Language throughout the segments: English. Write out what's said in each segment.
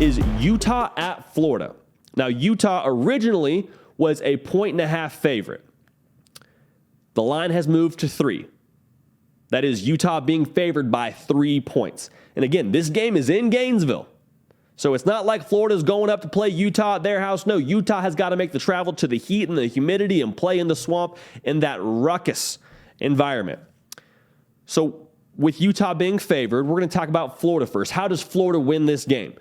is Utah at Florida. Now, Utah originally was a 1.5 favorite. The line has moved to 3. That is Utah being favored by 3 points. And again, this game is in Gainesville. So it's not like Florida's going up to play Utah at their house. No, Utah has got to make the travel to the heat and the humidity and play in the swamp in that ruckus environment. So with Utah being favored, we're going to talk about Florida first. How does Florida win this game?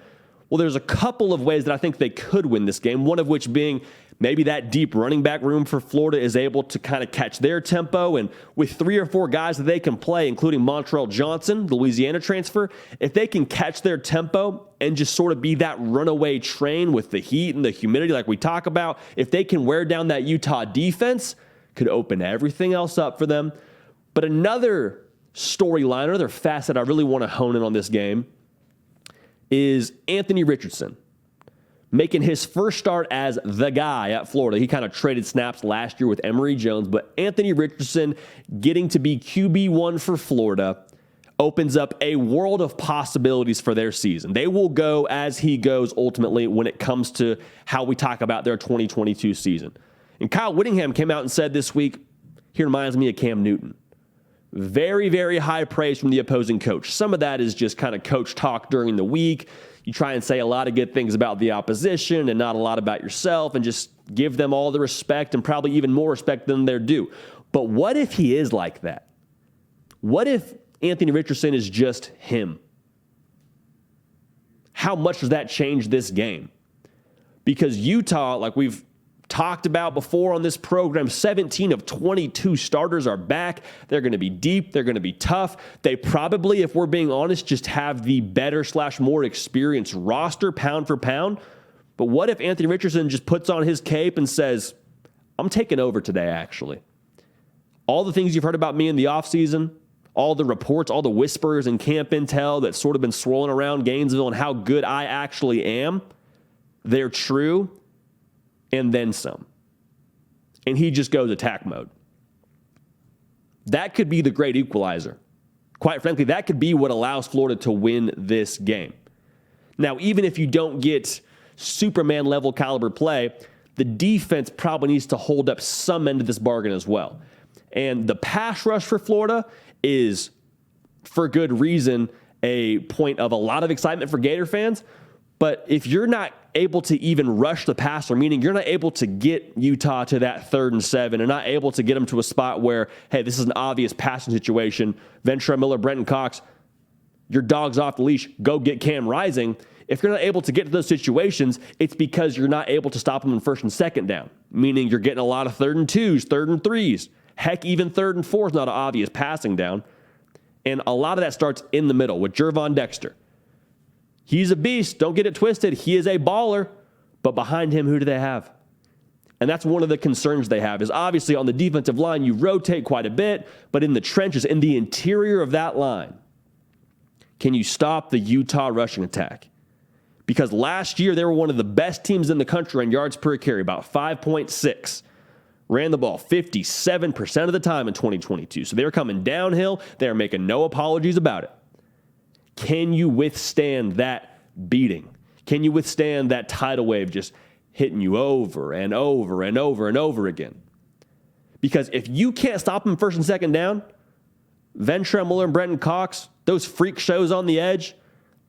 Well, there's a couple of ways that I think they could win this game, one of which being maybe that deep running back room for Florida is able to kind of catch their tempo. And with 3 or 4 guys that they can play, including Montrell Johnson, the Louisiana transfer, if they can catch their tempo and just sort of be that runaway train with the heat and the humidity like we talk about, if they can wear down that Utah defense, could open everything else up for them. But another storyline, another facet I really want to hone in on this game is Anthony Richardson making his first start as the guy at Florida. He kind of traded snaps last year with Emory Jones, but Anthony Richardson getting to be QB1 for Florida opens up a world of possibilities for their season. They will go as he goes ultimately when it comes to how we talk about their 2022 season. And Kyle Whittingham came out and said this week, he reminds me of Cam Newton. Very, very high praise from the opposing coach. Some of that is just kind of coach talk during the week. You try and say a lot of good things about the opposition and not a lot about yourself and just give them all the respect and probably even more respect than they're due. But what if he is like that? What if Anthony Richardson is just him? How much does that change this game? Because Utah, like we've talked about before on this program, 17 of 22 starters are back. They're going to be deep. They're going to be tough. They probably, if we're being honest, just have the better / more experienced roster pound for pound. But what if Anthony Richardson just puts on his cape and says, I'm taking over today, actually. All the things you've heard about me in the offseason, all the reports, all the whispers and camp intel that's sort of been swirling around Gainesville and how good I actually am, they're true. And then some. And he just goes attack mode. That could be the great equalizer. Quite frankly, that could be what allows Florida to win this game. Now, even if you don't get Superman level caliber play, the defense probably needs to hold up some end of this bargain as well. And the pass rush for Florida is, for good reason, a point of a lot of excitement for Gator fans. But if you're not able to even rush the passer, meaning you're not able to get Utah to that 3rd and 7 and not able to get them to a spot where, hey, this is an obvious passing situation, Ventura Miller, Brenton Cox, your dog's off the leash, go get Cam Rising. If you're not able to get to those situations, it's because you're not able to stop them in 1st and 2nd down, meaning you're getting a lot of 3rd and 2s, 3rd and 3s. Heck, even 3rd and 4 is not an obvious passing down. And a lot of that starts in the middle with Jervon Dexter. He's a beast. Don't get it twisted. He is a baller. But behind him, who do they have? And that's one of the concerns they have is obviously on the defensive line, you rotate quite a bit. But in the trenches, in the interior of that line, can you stop the Utah rushing attack? Because last year, they were one of the best teams in the country on yards per carry, about 5.6. Ran the ball 57% of the time in 2022. So they were coming downhill. They are making no apologies about it. Can you withstand that beating? Can you withstand that tidal wave just hitting you over and over and over and over again? Because if you can't stop them 1st and 2nd down, Ventura Miller and Brenton Cox, those freak shows on the edge,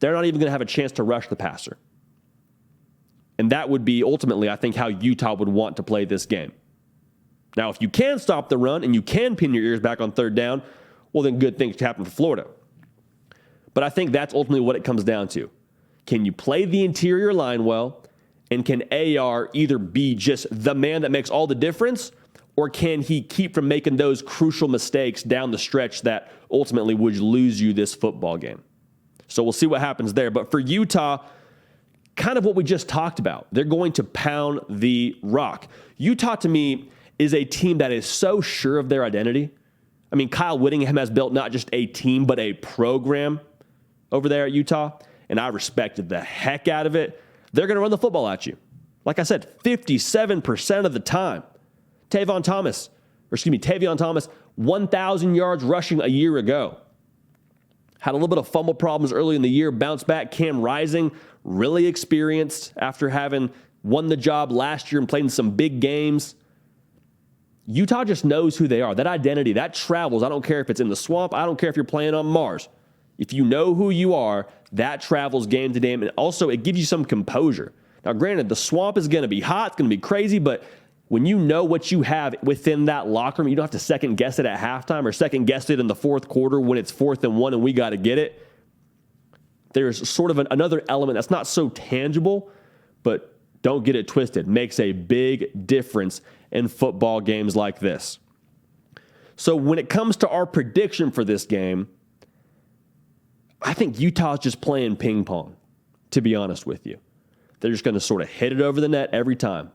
they're not even going to have a chance to rush the passer. And that would be ultimately, I think, how Utah would want to play this game. Now, if you can stop the run and you can pin your ears back on 3rd down, well, then good things can happen for Florida. But I think that's ultimately what it comes down to. Can you play the interior line well? And can AR either be just the man that makes all the difference, or can he keep from making those crucial mistakes down the stretch that ultimately would lose you this football game? So we'll see what happens there. But for Utah, kind of what we just talked about. They're going to pound the rock. Utah, to me, is a team that is so sure of their identity. I mean, Kyle Whittingham has built not just a team, but a program over there at Utah, and I respected the heck out of it. They're going to run the football at you. Like I said, 57% of the time. Tavion Thomas, 1,000 yards rushing a year ago. had a little bit of fumble problems early in the year, bounced back. Cam Rising, really experienced after having won the job last year and played in some big games. Utah just knows who they are. That identity, that travels. I don't care if it's in the swamp. I don't care if you're playing on Mars. If you know who you are, that travels game to game. And also, it gives you some composure. Now, granted, the swamp is going to be hot. It's going to be crazy. But when you know what you have within that locker room, you don't have to second guess it at halftime or second guess it in the fourth quarter when it's 4th and 1 and we got to get it. There's sort of another element that's not so tangible, but don't get it twisted. Makes a big difference in football games like this. So when it comes to our prediction for this game, I think Utah's just playing ping pong, to be honest with you. They're just going to sort of hit it over the net every time.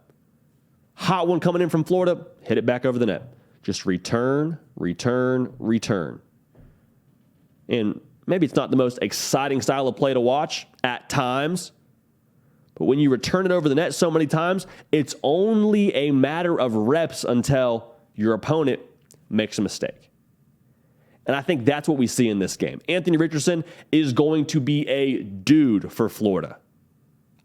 Hot one coming in from Florida, hit it back over the net. Just return, return, return. And maybe it's not the most exciting style of play to watch at times, but when you return it over the net so many times, it's only a matter of reps until your opponent makes a mistake. And I think that's what we see in this game. Anthony Richardson is going to be a dude for Florida.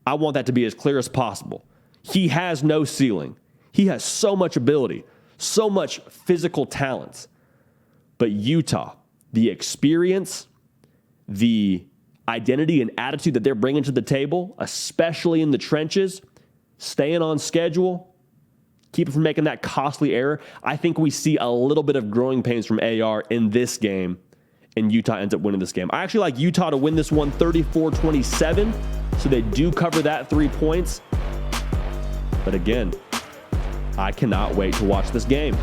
I want that to be as clear as possible. He has no ceiling. He has so much ability, so much physical talent. But Utah, the experience, the identity and attitude that they're bringing to the table, especially in the trenches, staying on schedule, keep it from making that costly error. I think we see a little bit of growing pains from AR in this game, and Utah ends up winning this game. I actually like Utah to win this one 34-27, so they do cover that 3 points. But again, I cannot wait to watch this game.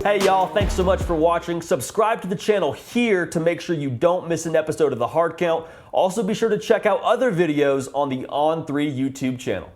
Hey y'all, thanks so much for watching. Subscribe to the channel here to make sure you don't miss an episode of The Hard Count. Also be sure to check out other videos on the On3 YouTube channel.